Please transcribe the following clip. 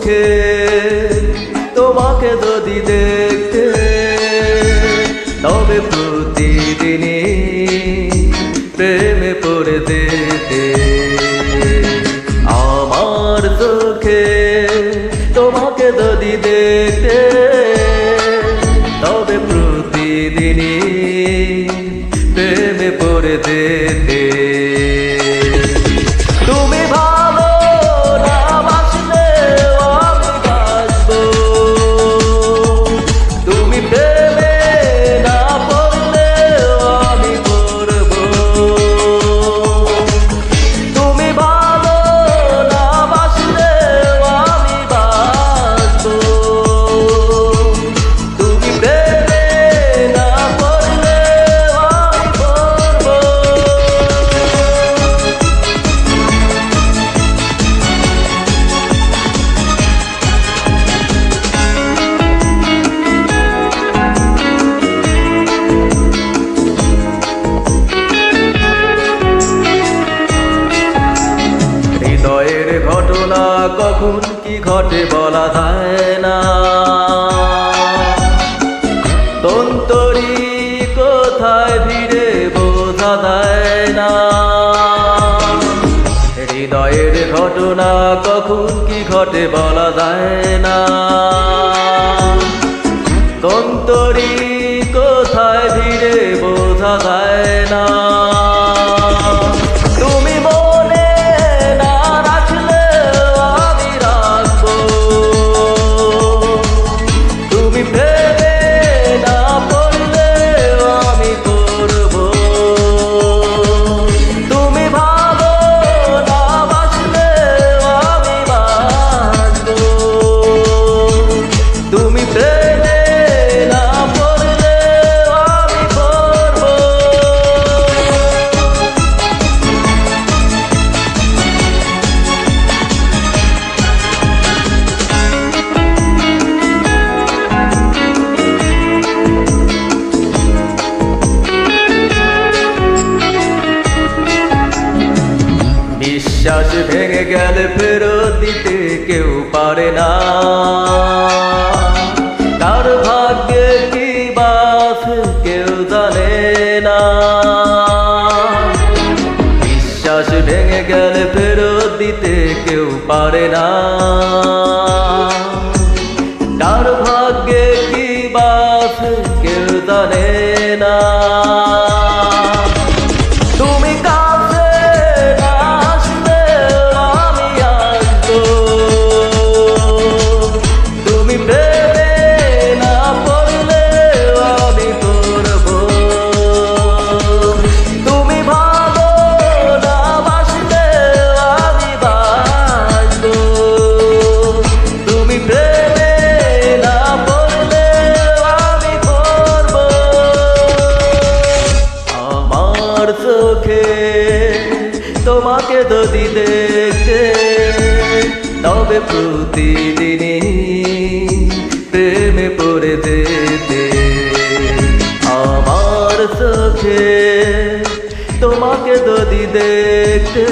চোখে তোমাকে যদি দেখতে, তবে প্রতিদিনই প্রেমে পড়ে যেতে। আমার চোখে তোমাকে যদি দেখতে, তবে প্রতিদিনই প্রেমে পড়ে যেতে। তুমি ভালো না বাসলে আমি বাসবো, তুমি প্রেমে না পড়লে আমি পড়বো। তুমি ভালো না বাসলে আমি বাসবো, তুমি প্রেমে না পড়লে আমি পড়বো। হৃদয়ের ঘটনা কখন কি ঘটে বলা যায় না, তন্তরি কোথায় ভিড়ে বোঝা যায় না। হৃদয়ের ঘটনা কখন কি ঘটে বলা যায় না, তন্তরি কোথায় ভিড়ে বোঝা যায় না। তুমি মনে না রাখলে আমি রাখবো, তুমি প্রেমে না পড়লে আমি পড়বো। তুমি ভালো না বাসলে আমি বাসবো, তুমি প্রেমে না পড়লে আমি পড়বো। বিশ্বাস ভেঙে গেলে ফেরত দিতে কেউ পারে না, কার ভাগ্যে কি বাস কেউ জানে না। বিশ্বাস ভেঙে গেলে ফেরত দিতে কেউ পারে না, কার ভাগ্যে কি বাস কেউ জানে না। তুমি কাছে না আসলে আমি আসবো, তুমি প্রেমে না পড়লে আমি পড়বো। তুমি ভালো না বাসলে আমি বাসবো, তুমি প্রেমে না পড়লে আমি পড়বো। আমার চোখে তোমাকে যদি দেখতে, তবে প্রতিদিনই প্রেমে পড়ে যেতে। আমার চোখে তোমাকে যদি দেখতে,